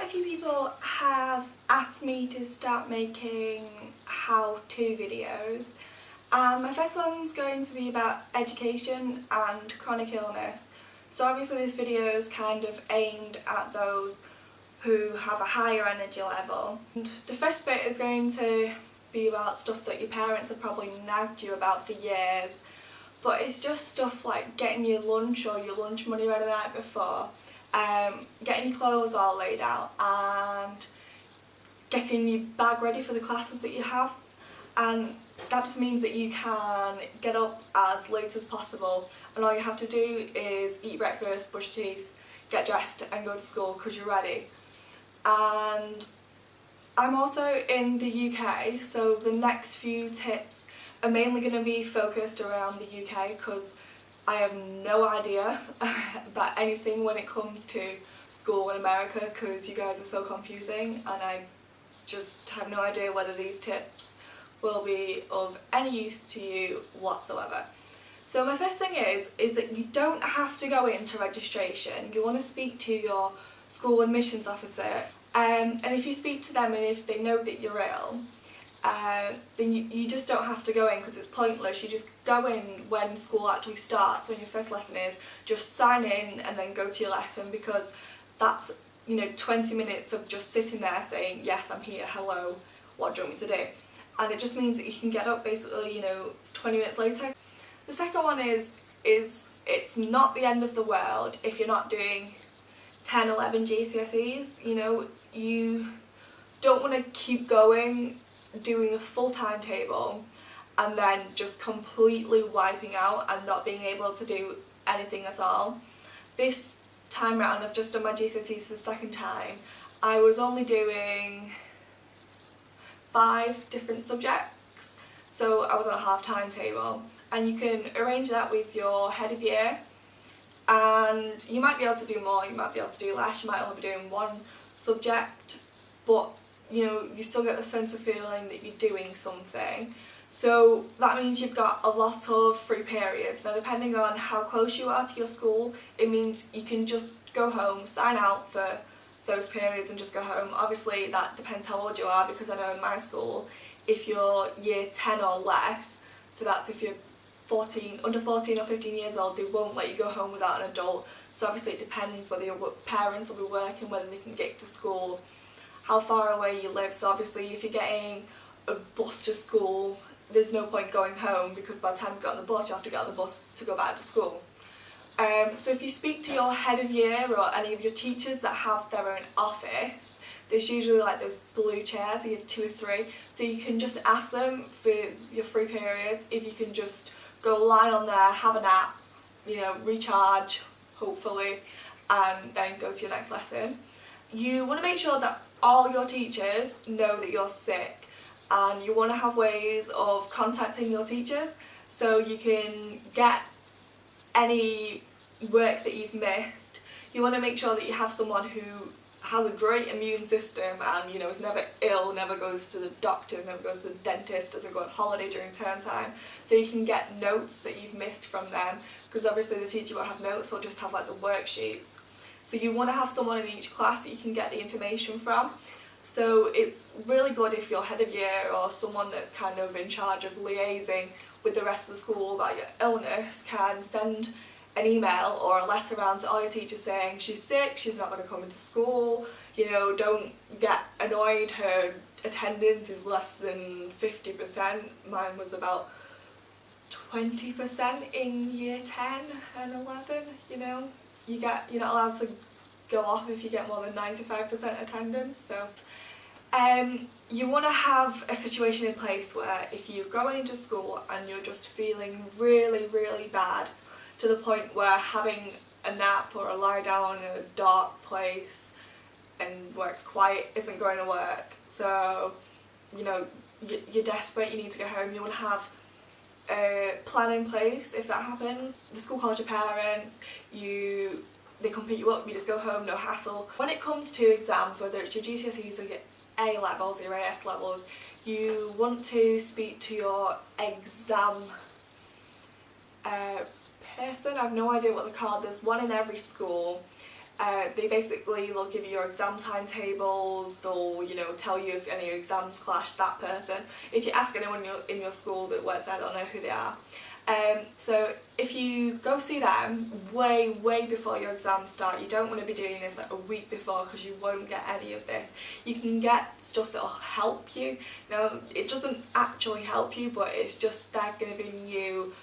a few people have asked me to start making how-to videos. My first one's going to be about education and chronic illness. So obviously this video is kind of aimed at those who have a higher energy level. And the first bit is going to be about stuff that your parents have probably nagged you about for years, but it's just stuff like getting your lunch or your lunch money ready the night before, getting your clothes all laid out and getting your bag ready for the classes that you have. And that just means that you can get up as late as possible and all you have to do is eat breakfast, brush your teeth, get dressed and go to school because you're ready. And I'm also in the UK, so the next few tips are mainly going to be focused around the UK because I have no idea about anything when it comes to school in America because you guys are so confusing and I just have no idea whether these tips will be of any use to you whatsoever. So my first thing is that you don't have to go into registration. You want to speak to your school admissions officer, and if you speak to them and if they know that you're ill, then you just don't have to go in because it's pointless. You just go in when school actually starts, when your first lesson is, just sign in and then go to your lesson, because that's 20 minutes of just sitting there saying yes, I'm here, hello, what do you want me to do? And it just means that you can get up basically 20 minutes later. The second one is it's not the end of the world if you're not doing 10, 11 GCSEs. You don't want to keep going doing a full timetable and then just completely wiping out and not being able to do anything at all. This time round I've just done my GCSEs for the second time. I was only doing 5 different subjects, so I was on a half timetable, and you can arrange that with your head of year, and you might be able to do more, you might be able to do less, you might only be doing 1 subject, but you still get the sense of feeling that you're doing something. So that means you've got a lot of free periods. Now depending on how close you are to your school, it means you can just go home, sign out for those periods and just go home. Obviously that depends how old you are, because I know in my school if you're year 10 or less, so that's if you're under 14 or 15 years old, they won't let you go home without an adult. So obviously it depends whether your parents will be working, whether they can get you to school, how far away you live. So obviously if you're getting a bus to school, there's no point going home because by the time you get on the bus you have to get on the bus to go back to school. So if you speak to your head of year or any of your teachers that have their own office, there's usually like those blue chairs, you have 2 or 3, so you can just ask them for your free periods if you can just go lie on there, have a nap, recharge hopefully, and then go to your next lesson. You want to make sure that all your teachers know that you're sick, and you want to have ways of contacting your teachers so you can get any work that you've missed. You want to make sure that you have someone who has a great immune system and is never ill, never goes to the doctors, never goes to the dentist, doesn't go on holiday during term time, so you can get notes that you've missed from them, because obviously the teacher won't have notes, they'll just have like the worksheets. So you want to have someone in each class that you can get the information from. So it's really good if your head of year or someone that's kind of in charge of liaising with the rest of the school about your illness can send an email or a letter around to all your teachers saying she's sick, she's not going to come into school, don't get annoyed, her attendance is less than 50%, mine was about 20% in year 10 and 11, you're not allowed to go off if you get more than 95% attendance. So you want to have a situation in place where if you're going into school and you're just feeling really, really bad to the point where having a nap or a lie down in a dark place and where it's quiet isn't going to work, so you're desperate, you need to go home, you want to have a plan in place if that happens. The school calls your parents, they come pick you up, you just go home, no hassle. When it comes to exams, whether it's your GCSEs or your A levels, your AS levels, you want to speak to your exam person. I have no idea what they're called, there's one in every school. They basically will give you your exam timetables, they'll, you know, tell you if any of your exams clash that person. If you ask anyone in your school that works there, they'll know who they are. So if you go see them way before your exams start, you don't want to be doing this like a week before, because you won't get any of this. You can get stuff that will help you. Now, it doesn't actually help you, but it's just they're giving you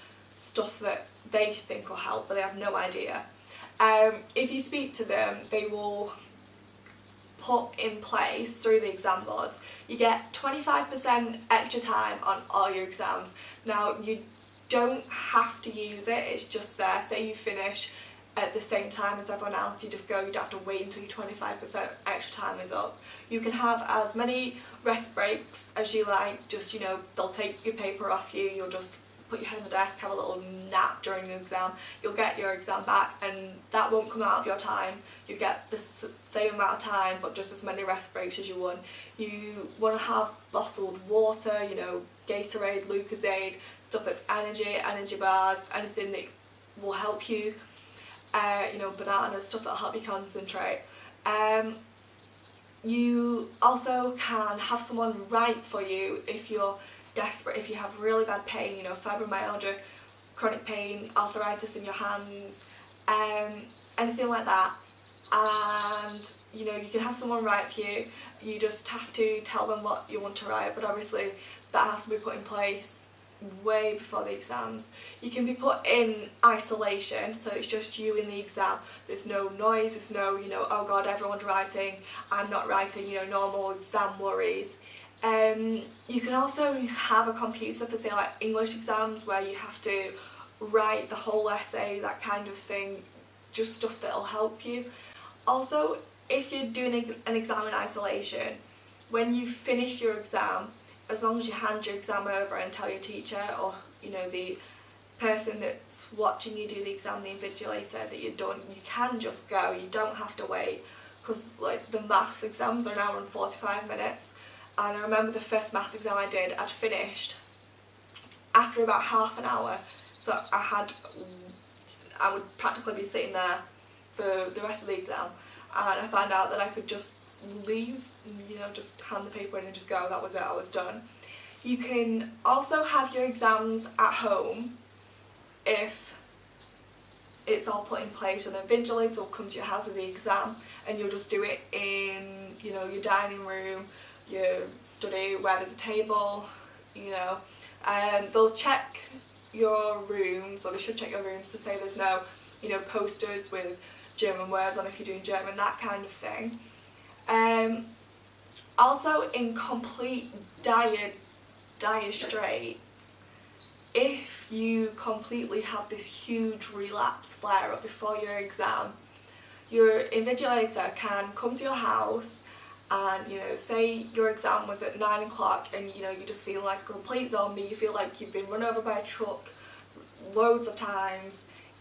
stuff that they think will help, but they have no idea. If you speak to them, they will put in place through the exam boards. You get 25% extra time on all your exams. Now, you don't have to use it, it's just there. Say you finish at the same time as everyone else, you just go, you don't have to wait until your 25% extra time is up. You can have as many rest breaks as you like, just, you know, they'll take your paper off you, you'll just put your head on the desk, have a little nap during the exam, you'll get your exam back, and that won't come out of your time. You get the same amount of time, but just as many rest breaks as you want. You want to have bottled water, you know, Gatorade, Lucozade, stuff that's energy bars, anything that will help you, you know, bananas, stuff that'll help you concentrate. You also can have someone write for you if you're desperate, if you have really bad pain, you know, fibromyalgia, chronic pain, arthritis in your hands, anything like that. And, you know, you can have someone write for you. You just have to tell them what you want to write, but obviously that has to be put in place way before the exams. You can be put in isolation, so it's just you in the exam. There's no noise, there's no, you know, oh god, everyone's writing, I'm not writing, you know, normal exam worries. You can also have a computer for, say, like English exams, where you have to write the whole essay, that kind of thing, just stuff that'll help you. Also, if you're doing an exam in isolation, when you finish your exam, as long as you hand your exam over and tell your teacher, or, you know, the person that's watching you do the exam, the invigilator, that you're done, you can just go, you don't have to wait, because like the maths exams are an hour and 45 minutes, and I remember the first maths exam I did, I'd finished after about half an hour, so I would practically be sitting there for the rest of the exam, and I found out that I could just leave, you know, just hand the paper in and just go. That was it, I was done. You can also have your exams at home if it's all put in place, and the invigilator will come to your house with the exam, and you'll just do it in, you know, your dining room, your study, where there's a table, you know. They'll check your rooms, or they should check your rooms to say there's no, you know, posters with German words on if you're doing German, that kind of thing. Also, in complete dire straits, if you completely have this huge relapse flare up before your exam, your invigilator can come to your house and, you know, say your exam was at 9 o'clock and, you know, you just feel like a complete zombie, you feel like you've been run over by a truck loads of times.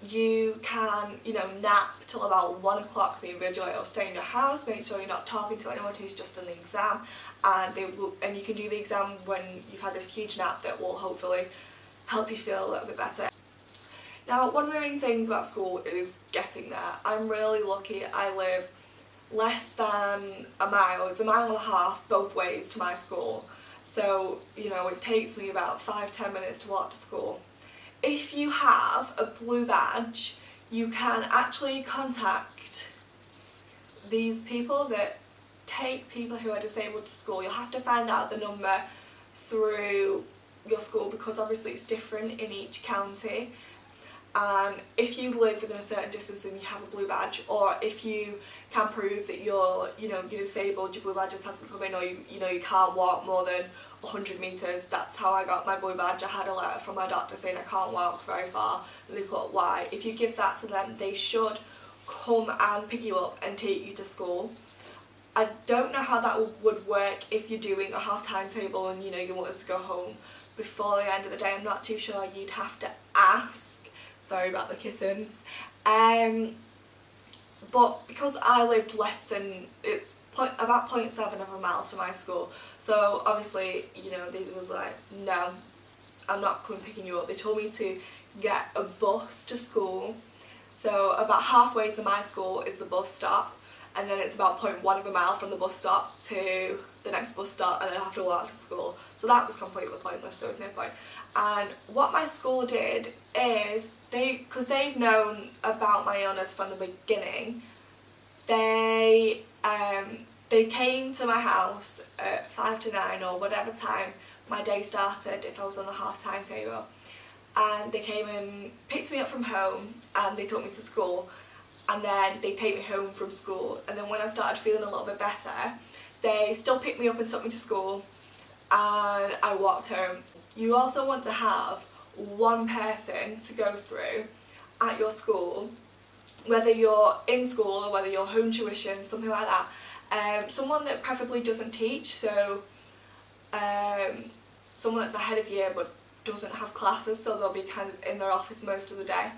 You can, you know, nap till about 1 o'clock. The invigilator will stay in your house, make sure you're not talking to anyone who's just done the exam, and you can do the exam when you've had this huge nap that will hopefully help you feel a little bit better. Now, one of the main things about school is getting there. I'm really lucky. I live less than a mile. It's a mile and a half both ways to my school, so, you know, it takes me about 5-10 minutes to walk to school. If you have a blue badge, you can actually contact these people that take people who are disabled to school. You'll have to find out the number through your school, because obviously it's different in each county. And if you live within a certain distance and you have a blue badge, or if you can prove that you're disabled, your blue badge just hasn't come in, or you can't walk more than 100 metres. That's how I got my blue badge. I had a letter from my doctor saying I can't walk very far, and they put why. If you give that to them, they should come and pick you up and take you to school. I don't know how that would work if you're doing a half timetable and, you know, you want us to go home before the end of the day. I'm not too sure. You'd have to ask. Sorry about the kittens. But because I lived less than, it's about 0.7 of a mile to my school, so obviously, you know, they was like, no, I'm not coming picking you up. They told me to get a bus to school, So about halfway to my school is the bus stop, and then it's about 0.1 of a mile from the bus stop to the next bus stop, and then I have to walk to school. So that was completely pointless, there was no point. And what my school did is, because they've known about my illness from the beginning, they came to my house at 5 to 9 or whatever time my day started if I was on the half timetable, and they came and picked me up from home and they took me to school, and then they take me home from school, and then when I started feeling a little bit better they still picked me up and took me to school and I walked home. You also want to have one person to go through at your school, whether you're in school or whether you're home tuition, something like that. Someone that preferably doesn't teach, so someone that's ahead of year but doesn't have classes, so they'll be kind of in their office most of the day,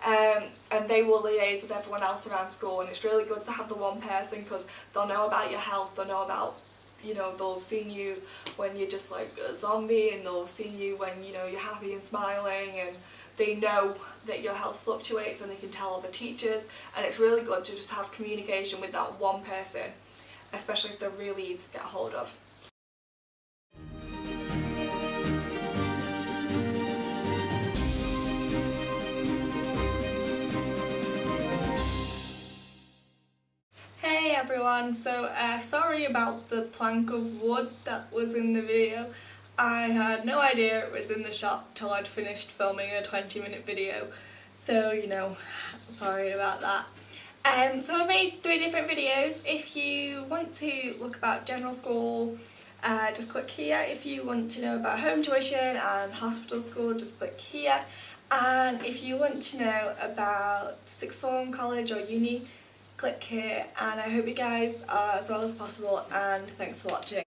and they will liaise with everyone else around school. And it's really good to have the one person, because they'll know about your health, they'll know about, you know, they'll seen you when you're just like a zombie, and they'll seen you when, you know, you're happy and smiling, and they know that your health fluctuates and they can tell other teachers. And it's really good to just have communication with that one person, especially if they're really easy to get a hold of. Hey everyone, so sorry about the plank of wood that was in the video. I had no idea it was in the shop till I'd finished filming a 20-minute video, so you know, sorry about that. So I made 3 different videos. If you want to look about general school, just click here. If you want to know about home tuition and hospital school, just click here. And if you want to know about sixth form, college or uni, click here. And I hope you guys are as well as possible, and thanks for watching.